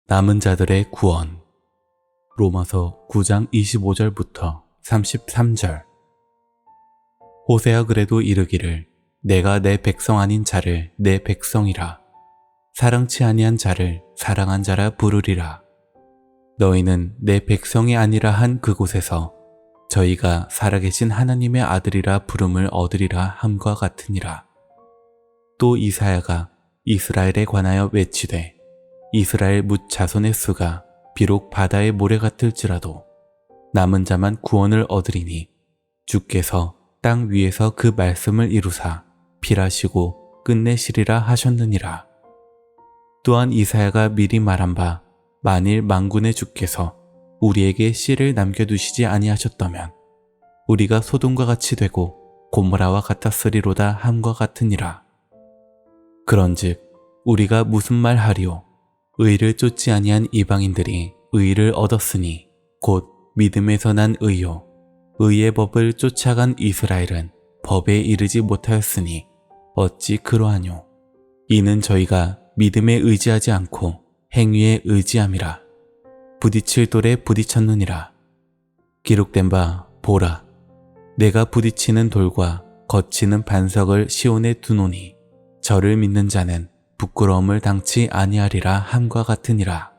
남은 자들의 구원. 로마서 9장 25절부터 33절. 호세아 그래도 이르기를 내가 내 백성 아닌 자를 내 백성이라 사랑치 아니한 자를 사랑한 자라 부르리라. 너희는 내 백성이 아니라 한 그곳에서 저희가 살아계신 하나님의 아들이라 부름을 얻으리라 함과 같으니라. 또 이사야가 이스라엘에 관하여 외치되 이스라엘 뭇 자손의 수가 비록 바다의 모래 같을지라도 남은 자만 구원을 얻으리니 주께서 땅 위에서 그 말씀을 이루사 필하시고 끝내시리라 하셨느니라. 또한 이사야가 미리 말한 바 만일 만군의 주께서 우리에게 씨를 남겨두시지 아니하셨다면 우리가 소돔과 같이 되고 고모라와 같았으리로다 함과 같으니라. 그런즉 우리가 무슨 말 하리오? 의를 쫓지 아니한 이방인들이 의를 얻었으니 곧 믿음에서 난 의요 의의 법을 쫓아간 이스라엘은 법에 이르지 못하였으니 어찌 그러하뇨? 이는 저희가 믿음에 의지하지 않고 행위에 의지함이라. 부딪힐 돌에 부딪혔느니라. 기록된 바 보라 내가 부딪히는 돌과 거치는 반석을 시온에 두노니 저를 믿는 자는 부끄러움을 당치 아니하리라 함과 같으니라.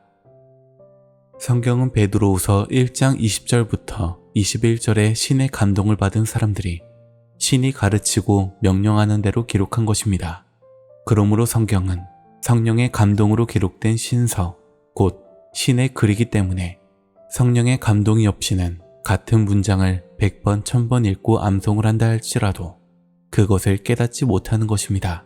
성경은 베드로후서 1장 20절부터 21절에 신의 감동을 받은 사람들이 신이 가르치고 명령하는 대로 기록한 것입니다. 그러므로 성경은 성령의 감동으로 기록된 신서, 곧 신의 글이기 때문에 성령의 감동이 없이는 같은 문장을 100번, 1000번 읽고 암송을 한다 할지라도 그것을 깨닫지 못하는 것입니다.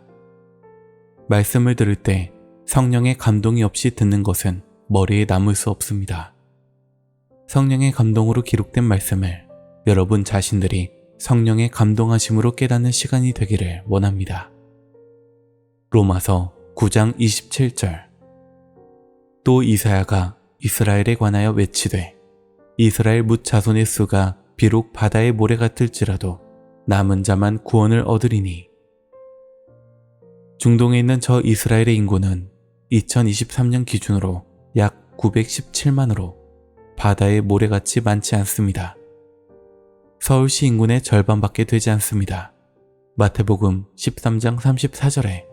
말씀을 들을 때 성령의 감동이 없이 듣는 것은 머리에 남을 수 없습니다. 성령의 감동으로 기록된 말씀을 여러분 자신들이 성령의 감동하심으로 깨닫는 시간이 되기를 원합니다. 로마서 9장 27절. 또 이사야가 이스라엘에 관하여 외치되 이스라엘 뭇 자손의 수가 비록 바다의 모래 같을지라도 남은 자만 구원을 얻으리니. 중동에 있는 저 이스라엘의 인구는 2023년 기준으로 약 917만으로 바다의 모래같이 많지 않습니다. 서울시 인구의 절반밖에 되지 않습니다. 마태복음 13장 34절에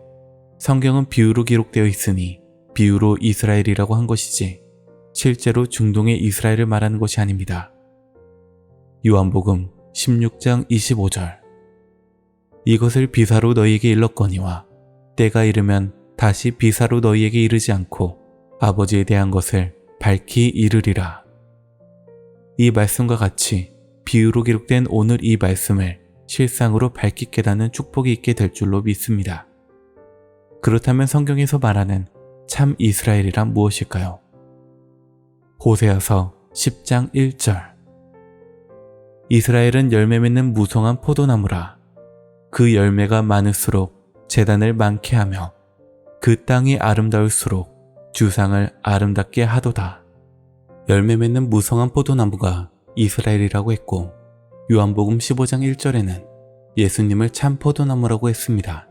성경은 비유로 기록되어 있으니 비유로 이스라엘이라고 한 것이지 실제로 중동의 이스라엘을 말하는 것이 아닙니다. 요한복음 16장 25절. 이것을 비사로 너희에게 일렀거니와 때가 이르면 다시 비사로 너희에게 이르지 않고 아버지에 대한 것을 밝히 이르리라. 이 말씀과 같이 비유로 기록된 오늘 이 말씀을 실상으로 밝히 깨닫는 축복이 있게 될 줄로 믿습니다. 그렇다면 성경에서 말하는 참 이스라엘이란 무엇일까요? 호세아서 10장 1절. 이스라엘은 열매 맺는 무성한 포도나무라. 그 열매가 많을수록 제단을 많게 하며 그 땅이 아름다울수록 주상을 아름답게 하도다. 열매 맺는 무성한 포도나무가 이스라엘이라고 했고 요한복음 15장 1절에는 예수님을 참 포도나무라고 했습니다.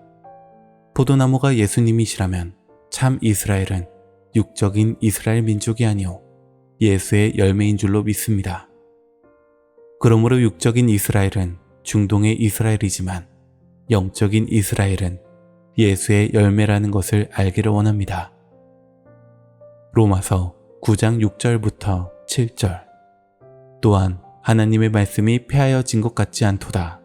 포도나무가 예수님이시라면 참 이스라엘은 육적인 이스라엘 민족이 아니오 예수의 열매인 줄로 믿습니다. 그러므로 육적인 이스라엘은 중동의 이스라엘이지만 영적인 이스라엘은 예수의 열매라는 것을 알기를 원합니다. 로마서 9장 6절부터 7절. 또한 하나님의 말씀이 폐하여진 것 같지 않도다.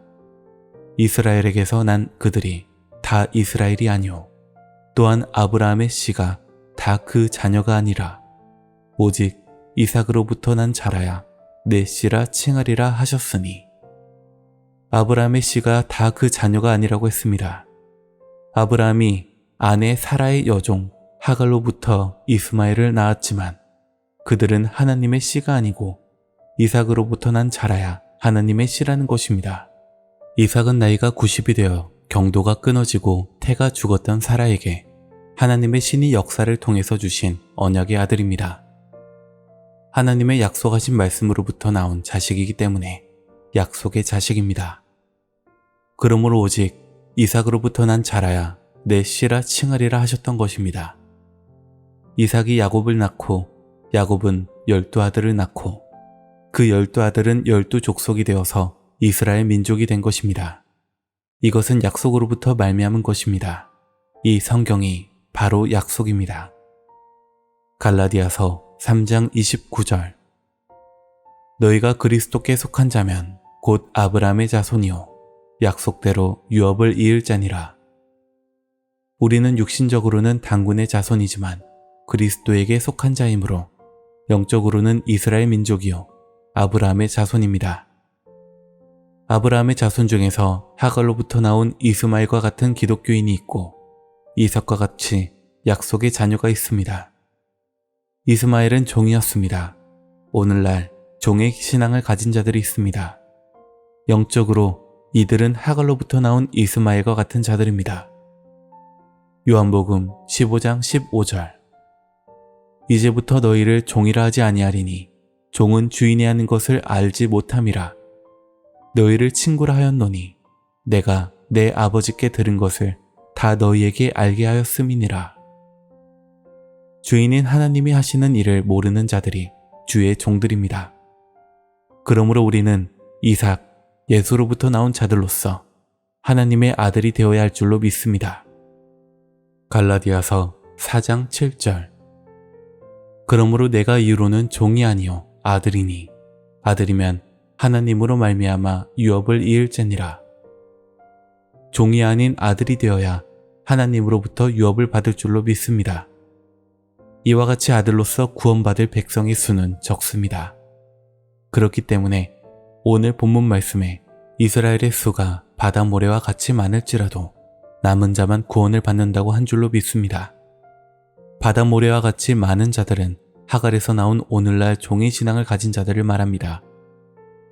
이스라엘에게서 난 그들이 다 이스라엘이 아니오 또한 아브라함의 씨가 다 그 자녀가 아니라 오직 이삭으로부터 난 자라야 내 씨라 칭하리라 하셨으니. 아브라함의 씨가 다 그 자녀가 아니라고 했습니다. 아브라함이 아내 사라의 여종 하갈로부터 이스마엘을 낳았지만 그들은 하나님의 씨가 아니고 이삭으로부터 난 자라야 하나님의 씨라는 것입니다. 이삭은 나이가 90이 되어 경도가 끊어지고 태가 죽었던 사라에게 하나님의 신이 역사를 통해서 주신 언약의 아들입니다. 하나님의 약속하신 말씀으로부터 나온 자식이기 때문에 약속의 자식입니다. 그러므로 오직 이삭으로부터 난 자라야 내 씨라 칭하리라 하셨던 것입니다. 이삭이 야곱을 낳고 야곱은 12아들을 낳고 그 12아들은 12족속이 되어서 이스라엘 민족이 된 것입니다. 이것은 약속으로부터 말미암은 것입니다. 이 성경이 바로 약속입니다. 갈라디아서 3장 29절 너희가 그리스도께 속한 자면 곧 아브라함의 자손이요 약속대로 유업을 이을 자니라. 우리는 육신적으로는 단군의 자손이지만 그리스도에게 속한 자이므로 영적으로는 이스라엘 민족이요 아브라함의 자손입니다. 아브라함의 자손 중에서 하갈로부터 나온 이스마엘과 같은 기독교인이 있고 이삭과 같이 약속의 자녀가 있습니다. 이스마엘은 종이었습니다. 오늘날 종의 신앙을 가진 자들이 있습니다. 영적으로 이들은 하갈로부터 나온 이스마엘과 같은 자들입니다. 요한복음 15장 15절 이제부터 너희를 종이라 하지 아니하리니 종은 주인이 하는 것을 알지 못함이라. 너희를 친구라 하였노니 내가 내 아버지께 들은 것을 다 너희에게 알게 하였음이니라. 주인인 하나님이 하시는 일을 모르는 자들이 주의 종들입니다. 그러므로 우리는 이삭, 예수로부터 나온 자들로서 하나님의 아들이 되어야 할 줄로 믿습니다. 갈라디아서 4장 7절 그러므로 내가 이후로는 종이 아니요 아들이니 아들이면 하나님으로 말미암아 유업을 이을지니라. 종이 아닌 아들이 되어야 하나님으로부터 유업을 받을 줄로 믿습니다. 이와 같이 아들로서 구원받을 백성의 수는 적습니다. 그렇기 때문에 오늘 본문 말씀에 이스라엘의 수가 바다 모래와 같이 많을지라도 남은 자만 구원을 받는다고 한 줄로 믿습니다. 바다 모래와 같이 많은 자들은 하갈에서 나온 오늘날 종의 신앙을 가진 자들을 말합니다.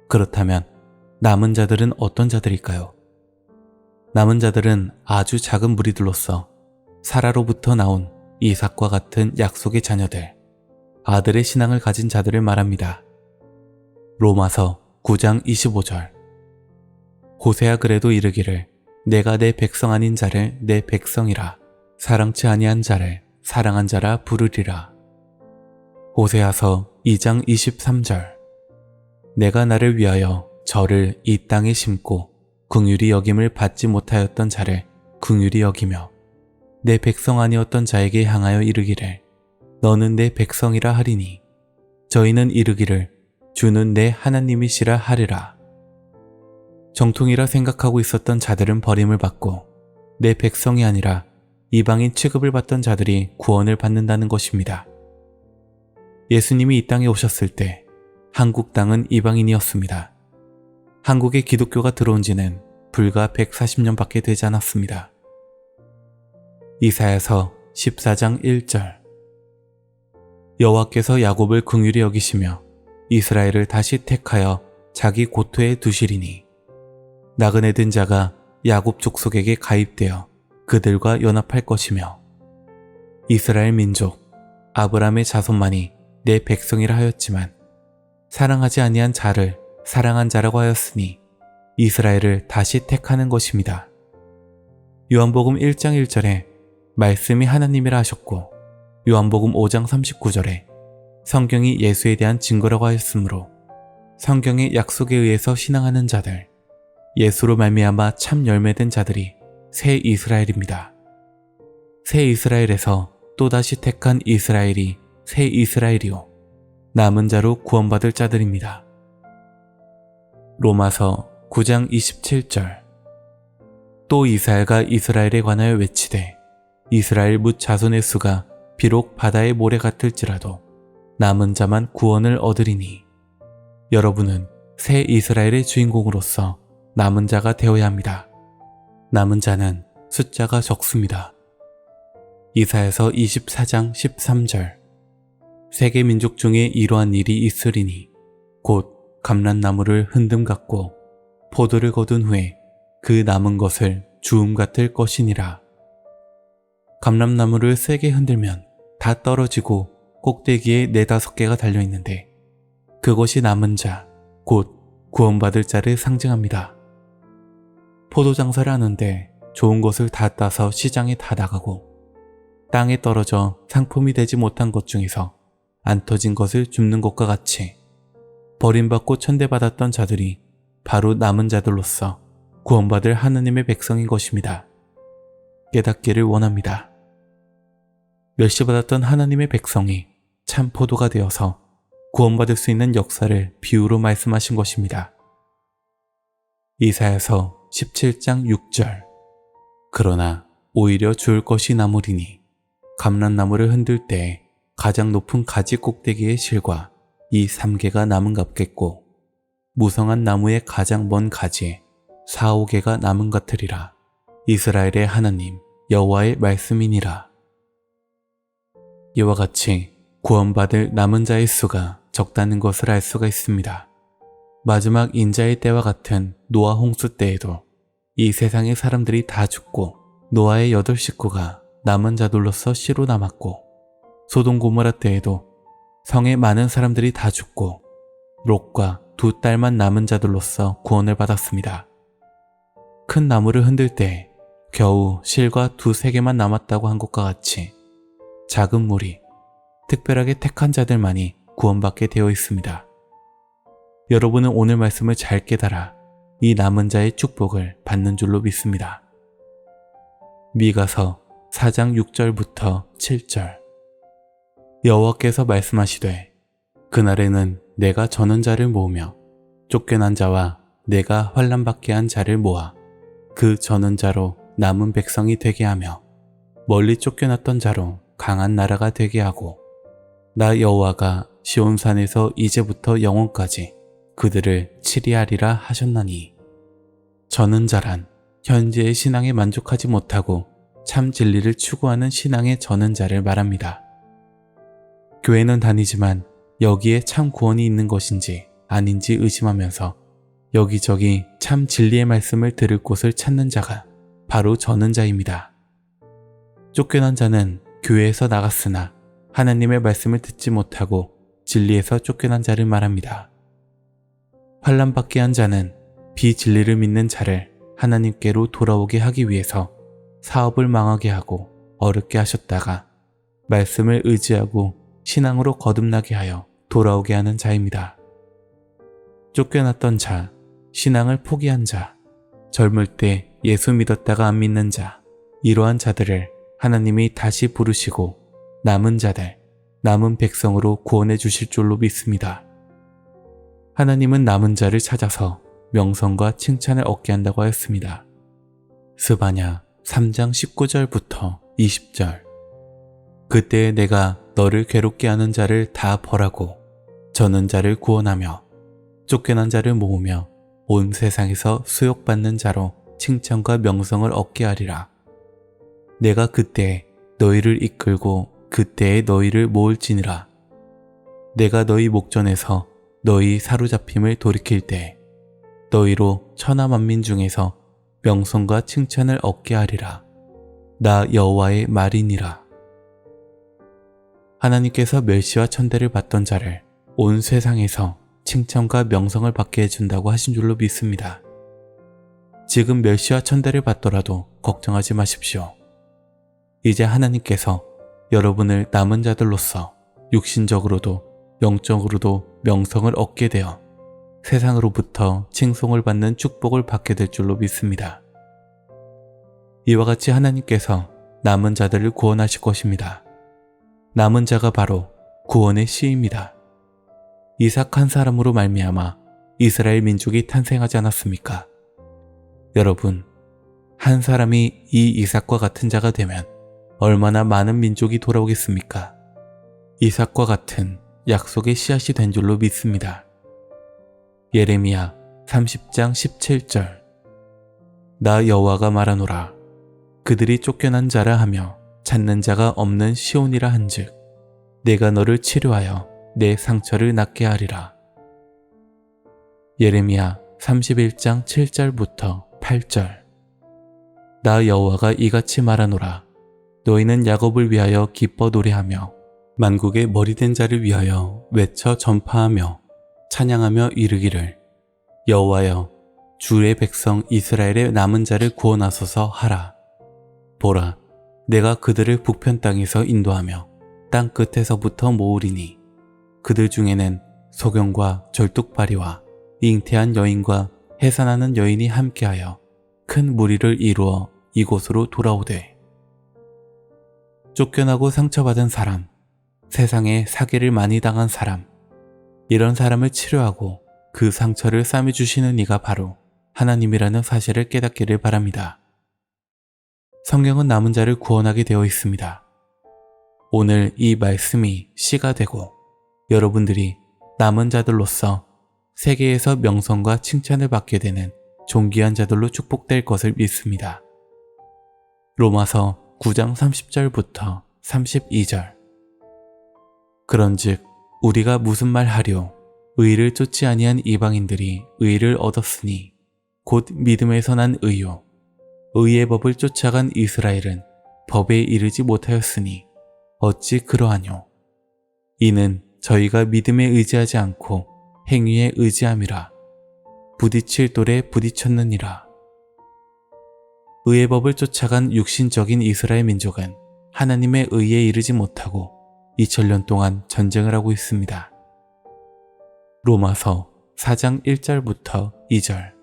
그렇다면 남은 자들은 어떤 자들일까요? 남은 자들은 아주 작은 무리들로서 사라로부터 나온 이삭과 같은 약속의 자녀들, 아들의 신앙을 가진 자들을 말합니다. 로마서 9장 25절 호세아 그래도 이르기를 내가 내 백성 아닌 자를 내 백성이라 사랑치 아니한 자를 사랑한 자라 부르리라. 호세아서 2장 23절 내가 나를 위하여 저를 이 땅에 심고 긍휼히 여김을 받지 못하였던 자를 긍휼히 여기며 내 백성 아니었던 자에게 향하여 이르기를 너는 내 백성이라 하리니 저희는 이르기를 주는 내 하나님이시라 하리라. 정통이라 생각하고 있었던 자들은 버림을 받고 내 백성이 아니라 이방인 취급을 받던 자들이 구원을 받는다는 것입니다. 예수님이 이 땅에 오셨을 때 한국 땅은 이방인이었습니다. 한국에 기독교가 들어온 지는 불과 140년밖에 되지 않았습니다. 이사야서 14장 1절 여호와께서 야곱을 긍휼히 여기시며 이스라엘을 다시 택하여 자기 고토에 두시리니 나그네 된 자가 야곱 족속에게 가입되어 그들과 연합할 것이며 이스라엘 민족 아브라함의 자손만이 내 백성이라 하였지만 사랑하지 아니한 자를 사랑한 자라고 하였으니 이스라엘을 다시 택하는 것입니다. 요한복음 1장 1절에 말씀이 하나님이라 하셨고 요한복음 5장 39절에 성경이 예수에 대한 증거라고 하였으므로 성경의 약속에 의해서 신앙하는 자들, 예수로 말미암아 참 열매된 자들이 새 이스라엘입니다. 새 이스라엘에서 또다시 택한 이스라엘이 새 이스라엘이요 남은 자로 구원받을 자들입니다. 로마서 9장 27절 또 이사야가 이스라엘에 관하여 외치되 이스라엘 뭇 자손의 수가 비록 바다의 모래 같을지라도 남은 자만 구원을 얻으리니 여러분은 새 이스라엘의 주인공으로서 남은 자가 되어야 합니다. 남은 자는 숫자가 적습니다. 이사야서 24장 13절 세계 민족 중에 이러한 일이 있으리니 곧 감람나무를 흔듦 같고 포도를 거둔 후에 그 남은 것을 주움 같을 것이니라. 감람나무를 세게 흔들면 다 떨어지고 꼭대기에 4-5개가 달려있는데 그것이 남은 자, 곧 구원받을 자를 상징합니다. 포도 장사를 하는데 좋은 것을 다 따서 시장에 다 나가고 땅에 떨어져 상품이 되지 못한 것 중에서 안 터진 것을 줍는 것과 같이 버림받고 천대받았던 자들이 바로 남은 자들로서 구원받을 하느님의 백성인 것입니다. 깨닫기를 원합니다. 멸시받았던 하나님의 백성이 참 포도가 되어서 구원받을 수 있는 역사를 비유로 말씀하신 것입니다. 이사야서 17장 6절. 그러나 오히려 좋을 것이 나무리니 감람나무를 흔들 때 가장 높은 가지 꼭대기의 실과 이 3개가 남은 같겠고 무성한 나무의 가장 먼 가지에 4, 5개가 남은 같으리라. 이스라엘의 하나님 여호와의 말씀이니라. 이와 같이 구원받을 남은 자의 수가 적다는 것을 알 수가 있습니다. 마지막 인자의 때와 같은 노아 홍수 때에도 이 세상의 사람들이 다 죽고 노아의 8 식구가 남은 자들로서 씨로 남았고, 소돔 고모라 때에도 성의 많은 사람들이 다 죽고 롯과 2 딸만 남은 자들로서 구원을 받았습니다. 큰 나무를 흔들 때 겨우 실과 2, 3개만 남았다고 한 것과 같이 작은 무리, 특별하게 택한 자들만이 구원받게 되어 있습니다. 여러분은 오늘 말씀을 잘 깨달아 이 남은 자의 축복을 받는 줄로 믿습니다. 미가서 4장 6절부터 7절. 여호와께서 말씀하시되 그날에는 내가 저는 자를 모으며 쫓겨난 자와 내가 환난받게 한 자를 모아 그 저는 자로 남은 백성이 되게 하며 멀리 쫓겨났던 자로 강한 나라가 되게 하고 나 여호와가 시온산에서 이제부터 영원까지 그들을 치리하리라 하셨나니. 저는 자란 현재의 신앙에 만족하지 못하고 참 진리를 추구하는 신앙의 저는 자를 말합니다. 교회는 다니지만 여기에 참 구원이 있는 것인지 아닌지 의심하면서 여기저기 참 진리의 말씀을 들을 곳을 찾는 자가 바로 저는 자입니다. 쫓겨난 자는 교회에서 나갔으나 하나님의 말씀을 듣지 못하고 진리에서 쫓겨난 자를 말합니다. 환난받게 한 자는 비진리를 믿는 자를 하나님께로 돌아오게 하기 위해서 사업을 망하게 하고 어렵게 하셨다가 말씀을 의지하고 신앙으로 거듭나게 하여 돌아오게 하는 자입니다. 쫓겨났던 자, 신앙을 포기한 자, 젊을 때 예수 믿었다가 안 믿는 자, 이러한 자들을 하나님이 다시 부르시고 남은 자들, 남은 백성으로 구원해 주실 줄로 믿습니다. 하나님은 남은 자를 찾아서 명성과 칭찬을 얻게 한다고 하였습니다. 스바냐 3장 19절부터 20절. 그때 내가 너를 괴롭게 하는 자를 다 벌하고 저는 자를 구원하며 쫓겨난 자를 모으며 온 세상에서 수욕받는 자로 칭찬과 명성을 얻게 하리라. 내가 그때 너희를 이끌고 그때에 너희를 모을지니라. 내가 너희 목전에서 너희 사로잡힘을 돌이킬 때 너희로 천하 만민 중에서 명성과 칭찬을 얻게 하리라. 나 여호와의 말이니라. 하나님께서 멸시와 천대를 받던 자를 온 세상에서 칭찬과 명성을 받게 해준다고 하신 줄로 믿습니다. 지금 멸시와 천대를 받더라도 걱정하지 마십시오. 이제 하나님께서 여러분을 남은 자들로서 육신적으로도 영적으로도 명성을 얻게 되어 세상으로부터 칭송을 받는 축복을 받게 될 줄로 믿습니다. 이와 같이 하나님께서 남은 자들을 구원하실 것입니다. 남은 자가 바로 구원의 씨입니다. 이삭 한 사람으로 말미암아 이스라엘 민족이 탄생하지 않았습니까? 여러분, 한 사람이 이 이삭과 같은 자가 되면 얼마나 많은 민족이 돌아오겠습니까? 이삭과 같은 약속의 씨앗이 된 줄로 믿습니다. 예레미야 30장 17절. 나 여호와가 말하노라. 그들이 쫓겨난 자라 하며 찾는 자가 없는 시온이라 한즉 내가 너를 치료하여 내 상처를 낫게 하리라. 예레미야 31장 7절부터 8절. 나 여호와가 이같이 말하노라. 너희는 야곱을 위하여 기뻐 노래하며 만국의 머리된 자를 위하여 외쳐 전파하며 찬양하며 이르기를 여호와여 주의 백성 이스라엘의 남은 자를 구원하소서 하라. 보라, 내가 그들을 북편 땅에서 인도하며 땅 끝에서부터 모으리니 그들 중에는 소경과 절뚝발이와 잉태한 여인과 해산하는 여인이 함께하여 큰 무리를 이루어 이곳으로 돌아오되 쫓겨나고 상처받은 사람, 세상에 사기를 많이 당한 사람, 이런 사람을 치료하고 그 상처를 싸매주시는 이가 바로 하나님이라는 사실을 깨닫기를 바랍니다. 성경은 남은 자를 구원하게 되어 있습니다. 오늘 이 말씀이 씨가 되고 여러분들이 남은 자들로서 세계에서 명성과 칭찬을 받게 되는 존귀한 자들로 축복될 것을 믿습니다. 로마서 9장 30절부터 32절. 그런즉 우리가 무슨 말 하려 의를 쫓지 아니한 이방인들이 의를 얻었으니 곧 믿음에서 난 의요 의의 법을 쫓아간 이스라엘은 법에 이르지 못하였으니 어찌 그러하뇨. 이는 저희가 믿음에 의지하지 않고 행위에 의지함이라. 부딪힐 돌에 부딪혔느니라. 의의 법을 쫓아간 육신적인 이스라엘 민족은 하나님의 의에 이르지 못하고 2000년 동안 전쟁을 하고 있습니다. 로마서 4장 1절부터 2절.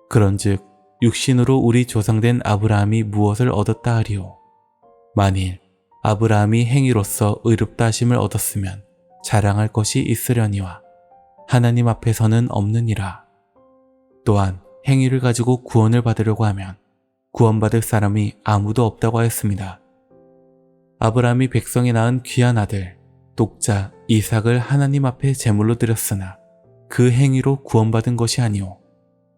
그런즉 육신으로 우리 조상된 아브라함이 무엇을 얻었다 하리요. 만일 아브라함이 행위로서 의롭다 하심을 얻었으면 자랑할 것이 있으려니와 하나님 앞에서는 없느니라. 또한 행위를 가지고 구원을 받으려고 하면 구원받을 사람이 아무도 없다고 하였습니다. 아브라함이 백성이 낳은 귀한 아들 독자 이삭을 하나님 앞에 제물로 드렸으나 그 행위로 구원받은 것이 아니오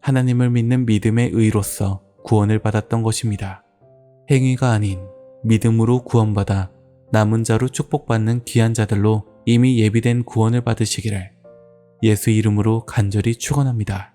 하나님을 믿는 믿음의 의로서 구원을 받았던 것입니다. 행위가 아닌 믿음으로 구원받아 남은 자로 축복받는 귀한 자들로 이미 예비된 구원을 받으시기를 예수 이름으로 간절히 축원합니다.